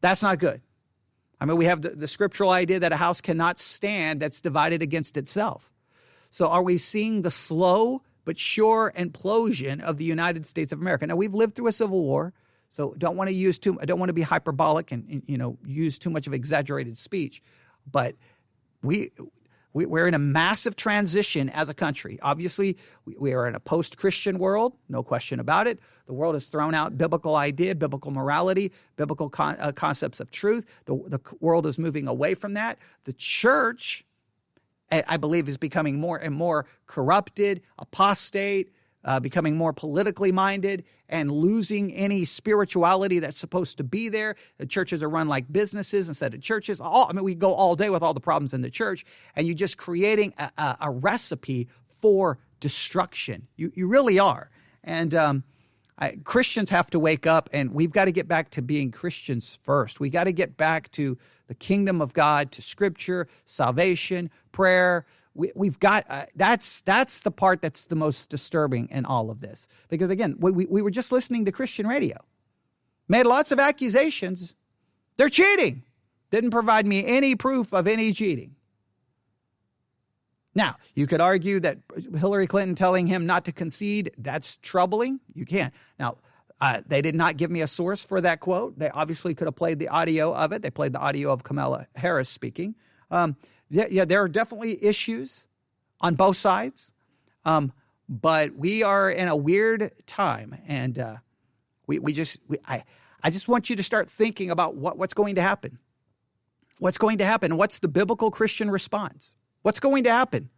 That's not good. I mean, we have the scriptural idea that a house cannot stand that's divided against itself. So are we seeing the slow but sure implosion of the United States of America? Now, we've lived through a civil war. So I don't want to be hyperbolic and use too much of exaggerated speech, but we're in a massive transition as a country. Obviously, we are in a post-Christian world, no question about it. The world has thrown out biblical idea, biblical morality, biblical concepts of truth. The world is moving away from that. The church, I believe, is becoming more and more corrupted, apostate, becoming more politically minded and losing any spirituality that's supposed to be there. The churches are run like businesses instead of churches. We go all day with all the problems in the church, and you're just creating a recipe for destruction. You really are. And Christians have to wake up, and we've got to get back to being Christians first. We got to get back to the kingdom of God, to Scripture, salvation, prayer. We've got that's the part that's the most disturbing in all of this. Because, again, we were just listening to Christian radio. Made lots of accusations. They're cheating. Didn't provide me any proof of any cheating. Now, you could argue that Hillary Clinton telling him not to concede, that's troubling. You can't. Now, They did not give me a source for that quote. They obviously could have played the audio of it. They played the audio of Kamala Harris speaking. There are definitely issues on both sides, but we are in a weird time, and I just want you to start thinking about what's going to happen. What's going to happen? What's the biblical Christian response? What's going to happen?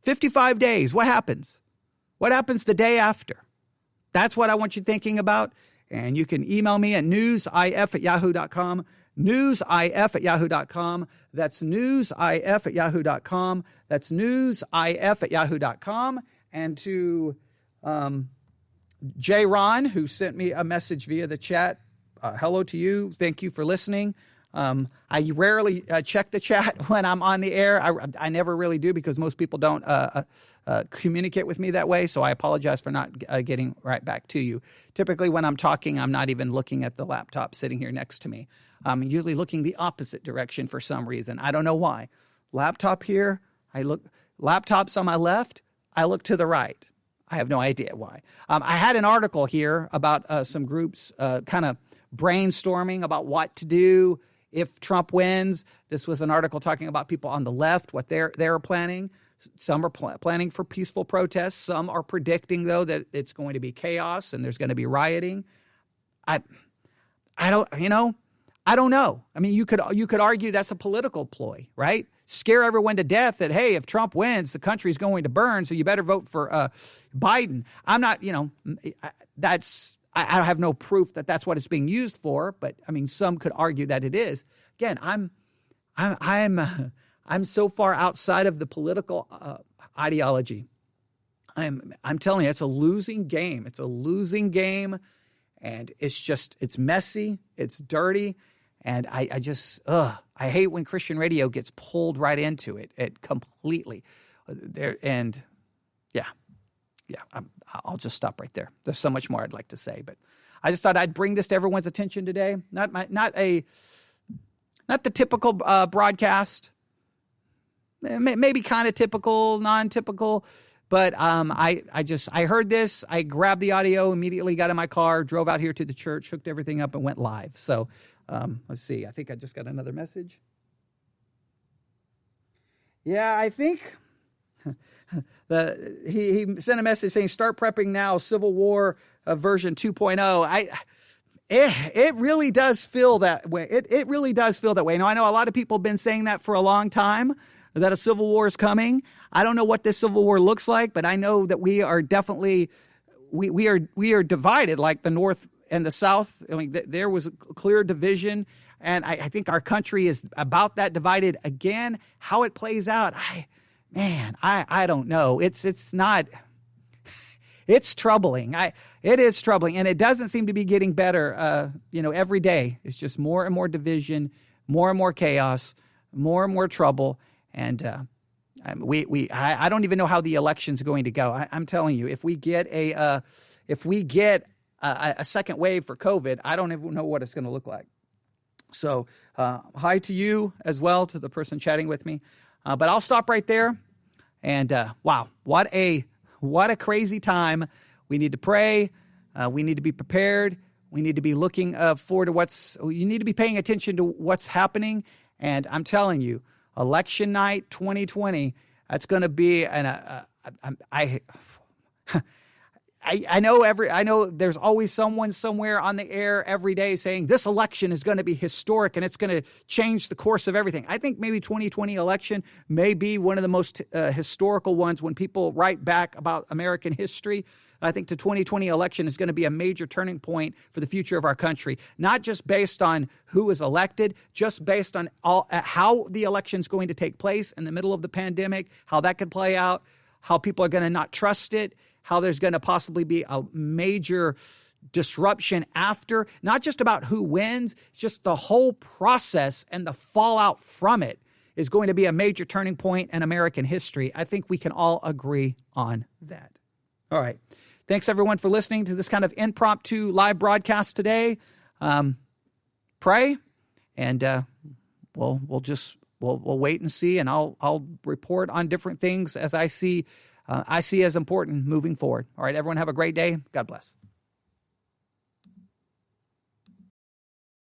55 days. What happens? What happens the day after? That's what I want you thinking about. And you can email me at newsif@yahoo.com. Newsif@yahoo.com. That's newsif@yahoo.com. That's newsif@yahoo.com. And to J. Ron, who sent me a message via the chat, hello to you. Thank you for listening. I rarely check the chat when I'm on the air. I never really do because most people don't communicate with me that way. So I apologize for not getting right back to you. Typically when I'm talking, I'm not even looking at the laptop sitting here next to me. I'm usually looking the opposite direction for some reason. I don't know why. Laptop here, laptop's on my left, I look to the right. I have no idea why. I had an article here about some groups kind of brainstorming about what to do if Trump wins. This was an article talking about people on the left, what they're planning. Some are planning for peaceful protests. Some are predicting, though, that it's going to be chaos and there's going to be rioting. I don't know. I mean, you could argue that's a political ploy, right? Scare everyone to death that, hey, if Trump wins, the country's going to burn, so you better vote for Biden. I'm not, I have no proof that that's what it's being used for, but I mean, some could argue that it is. Again, I'm so far outside of the political ideology. I'm telling you, it's a losing game. It's a losing game, and it's messy, it's dirty, and I hate when Christian radio gets pulled right into it completely. I'll just stop right there. There's so much more I'd like to say, but I just thought I'd bring this to everyone's attention today. Not the typical broadcast. Maybe kind of typical, non-typical, but I heard this. I grabbed the audio, immediately got in my car, drove out here to the church, hooked everything up, and went live. So let's see. I think I just got another message. Yeah, I think. He sent a message saying, start prepping now, Civil War version 2.0. It really does feel that way. It really does feel that way. Now, I know a lot of people have been saying that for a long time, that a civil war is coming. I don't know what this civil war looks like, but I know that we are definitely, we are divided like the North and the South. I mean, there was a clear division, and I think our country is about that divided again. How it plays out, I don't know. It's not. It's troubling. It is troubling, and it doesn't seem to be getting better. Every day it's just more and more division, more and more chaos, more and more trouble, and I don't even know how the election's going to go. I'm telling you, if we get a second wave for COVID, I don't even know what it's going to look like. So, hi to you as well, to the person chatting with me. But I'll stop right there. And wow, what a crazy time. We need to pray. We need to be prepared. We need to be looking forward to you need to be paying attention to what's happening. And I'm telling you, election night 2020, that's going to be I know there's always someone somewhere on the air every day saying this election is going to be historic and it's going to change the course of everything. I think maybe 2020 election may be one of the most historical ones when people write back about American history. I think the 2020 election is going to be a major turning point for the future of our country, not just based on who is elected, just based on how the election is going to take place in the middle of the pandemic, how that could play out, how people are going to not trust it, how there's going to possibly be a major disruption after, not just about who wins, just the whole process and the fallout from it is going to be a major turning point in American history. I think we can all agree on that. All right. Thanks, everyone, for listening to this kind of impromptu live broadcast today. Pray, and we'll wait and see, and I'll report on different things as I see as important moving forward. All right, everyone, have a great day. God bless.